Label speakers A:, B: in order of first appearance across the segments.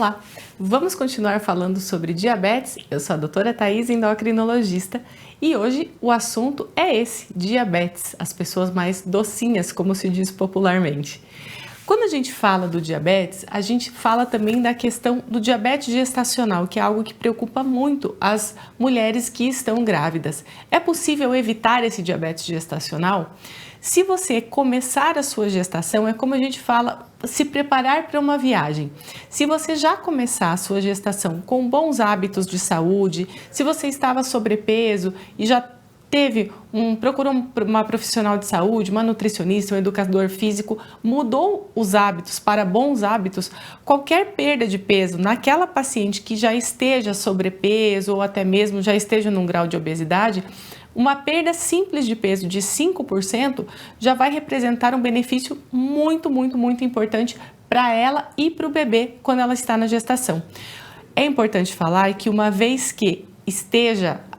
A: Olá, vamos continuar falando sobre diabetes. Eu sou a doutora Thaís, endocrinologista, e hoje o assunto é esse, diabetes, as pessoas mais docinhas, como se diz popularmente. Quando a gente fala do diabetes, a gente fala também da questão do diabetes gestacional, que é algo que preocupa muito as mulheres que estão grávidas. É possível evitar esse diabetes gestacional? Se você começar a sua gestação, é como a gente fala, se preparar para uma viagem. Se você já começar a sua gestação com bons hábitos de saúde, se você estava sobrepeso e já procurou uma profissional de saúde, uma nutricionista, um educador físico, mudou os hábitos para bons hábitos, qualquer perda de peso naquela paciente que já esteja sobrepeso ou até mesmo já esteja num grau de obesidade, uma perda simples de peso de 5% já vai representar um benefício muito importante para ela e para o bebê quando ela está na gestação. É importante falar que uma vez que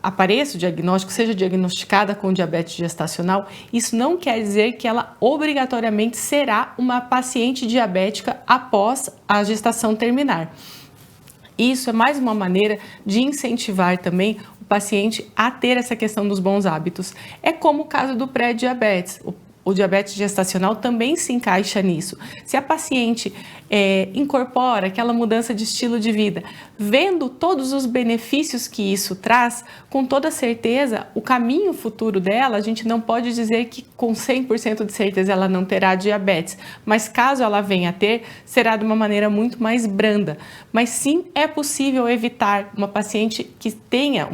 A: apareça o diagnóstico, seja diagnosticada com diabetes gestacional, isso não quer dizer que ela obrigatoriamente será uma paciente diabética após a gestação terminar. Isso é mais uma maneira de incentivar também o paciente a ter essa questão dos bons hábitos. É como o caso do pré-diabetes. O diabetes gestacional também se encaixa nisso. Se a paciente incorpora aquela mudança de estilo de vida, vendo todos os benefícios que isso traz, com toda certeza, o caminho futuro dela, a gente não pode dizer que com 100% de certeza ela não terá diabetes, mas caso ela venha a ter, será de uma maneira muito mais branda. Mas sim, é possível evitar uma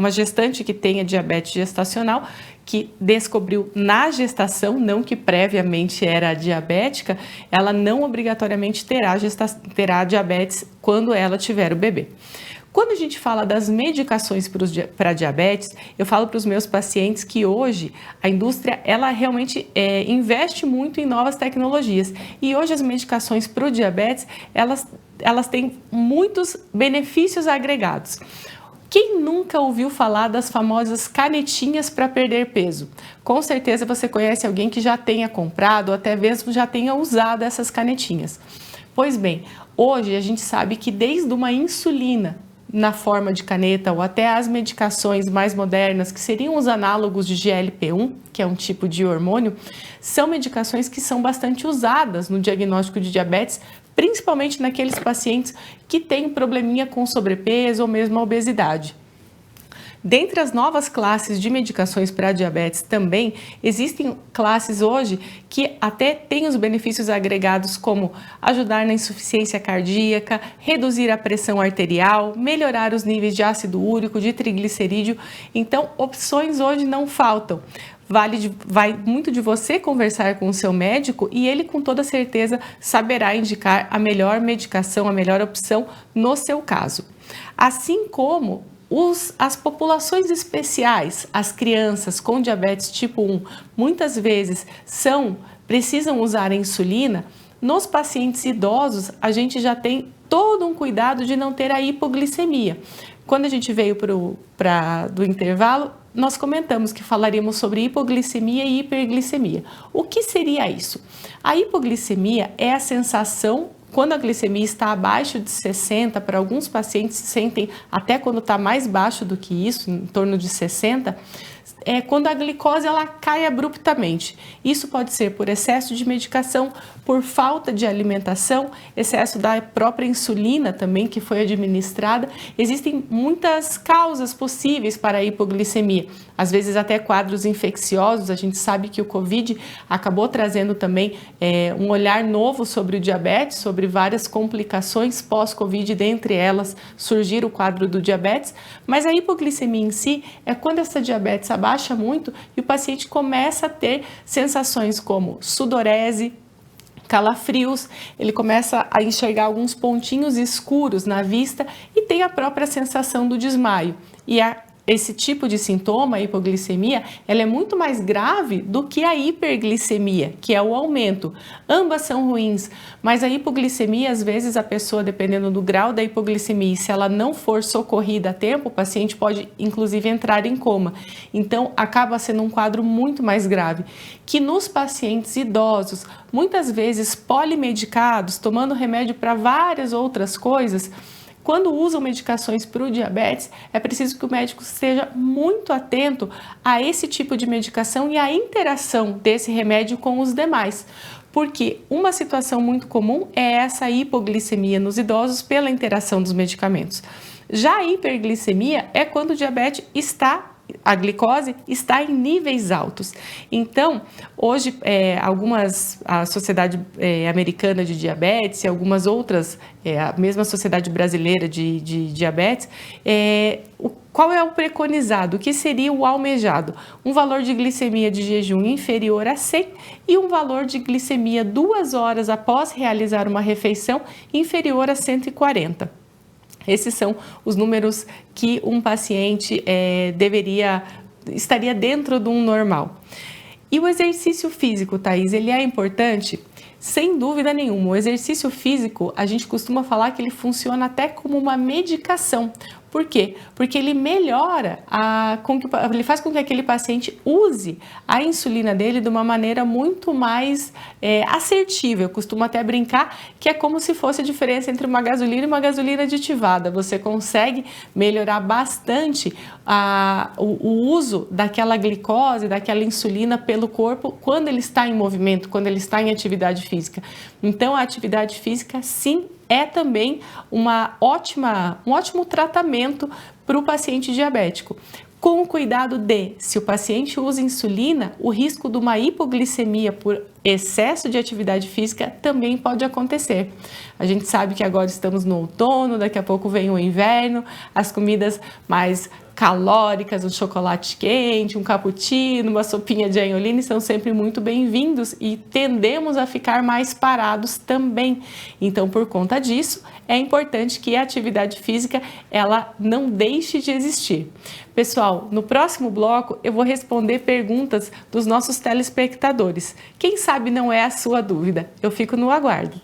A: gestante que tenha diabetes gestacional, que descobriu na gestação, não que previamente era diabética, ela não obrigatoriamente terá diabetes quando ela tiver o bebê. Quando a gente fala das medicações para diabetes, eu falo para os meus pacientes que hoje a indústria ela realmente investe muito em novas tecnologias e hoje as medicações para o diabetes elas têm muitos benefícios agregados. Quem nunca ouviu falar das famosas canetinhas para perder peso? Com certeza você conhece alguém que já tenha comprado ou até mesmo já tenha usado essas canetinhas. Pois bem, hoje a gente sabe que desde uma insulina na forma de caneta ou até as medicações mais modernas, que seriam os análogos de GLP-1, que é um tipo de hormônio, são medicações que são bastante usadas no diagnóstico de diabetes, principalmente naqueles pacientes que têm probleminha com sobrepeso ou mesmo obesidade. Dentre as novas classes de medicações para diabetes também, existem classes hoje que até têm os benefícios agregados como ajudar na insuficiência cardíaca, reduzir a pressão arterial, melhorar os níveis de ácido úrico, de triglicerídeo. Então, opções hoje não faltam. Vai muito de você conversar com o seu médico e ele com toda certeza saberá indicar a melhor medicação, a melhor opção no seu caso. Assim como as populações especiais, as crianças com diabetes tipo 1, muitas vezes precisam usar a insulina. Nos pacientes idosos, a gente já tem todo um cuidado de não ter a hipoglicemia. Quando a gente veio do intervalo, nós comentamos que falaríamos sobre hipoglicemia e hiperglicemia. O que seria isso? A hipoglicemia é a sensação quando a glicemia está abaixo de 60, para alguns pacientes se sentem até quando está mais baixo do que isso, em torno de 60, é quando a glicose ela cai abruptamente. Isso pode ser por excesso de medicação, por falta de alimentação, excesso da própria insulina também que foi administrada. Existem muitas causas possíveis para a hipoglicemia, às vezes até quadros infecciosos. A gente sabe que o Covid acabou trazendo também um olhar novo sobre o diabetes, sobre várias complicações pós-Covid, dentre elas surgir o quadro do diabetes, mas a hipoglicemia em si é quando essa diabetes abaixa muito e o paciente começa a ter sensações como sudorese, calafrios, ele começa a enxergar alguns pontinhos escuros na vista e tem a própria sensação do desmaio. E esse tipo de sintoma, a hipoglicemia, ela é muito mais grave do que a hiperglicemia, que é o aumento. Ambas são ruins, mas a hipoglicemia, às vezes a pessoa, dependendo do grau da hipoglicemia, se ela não for socorrida a tempo, o paciente pode inclusive entrar em coma. Então, acaba sendo um quadro muito mais grave, que nos pacientes idosos, muitas vezes polimedicados, tomando remédio para várias outras coisas, quando usam medicações para o diabetes, é preciso que o médico esteja muito atento a esse tipo de medicação e a interação desse remédio com os demais. Porque uma situação muito comum é essa hipoglicemia nos idosos pela interação dos medicamentos. Já a hiperglicemia é quando o diabetes a glicose está em níveis altos. Então, hoje, a Sociedade Americana de Diabetes e algumas outras, a mesma Sociedade Brasileira de Diabetes, qual é o preconizado? O que seria o almejado? Um valor de glicemia de jejum inferior a 100 e um valor de glicemia 2 horas após realizar uma refeição inferior a 140. Esses são os números que um paciente estaria dentro de um normal. E o exercício físico, Thaís, ele é importante? Sem dúvida nenhuma. O exercício físico, a gente costuma falar que ele funciona até como uma medicação. Por quê? Porque ele melhora, ele faz com que aquele paciente use a insulina dele de uma maneira muito mais assertiva. Eu costumo até brincar que é como se fosse a diferença entre uma gasolina e uma gasolina aditivada. Você consegue melhorar bastante o uso daquela glicose, daquela insulina pelo corpo quando ele está em movimento, quando ele está em atividade física. Então, a atividade física, sim, é também um ótimo tratamento para o paciente diabético. Com o cuidado se o paciente usa insulina, o risco de uma hipoglicemia por excesso de atividade física também pode acontecer. A gente sabe que agora estamos no outono, daqui a pouco vem o inverno, as comidas mais calóricas, um chocolate quente, um cappuccino, uma sopinha de angiolina são sempre muito bem-vindos e tendemos a ficar mais parados também. Então, por conta disso, é importante que a atividade física ela não deixe de existir. Pessoal, no próximo bloco eu vou responder perguntas dos nossos telespectadores. Quem sabe não é a sua dúvida? Eu fico no aguardo.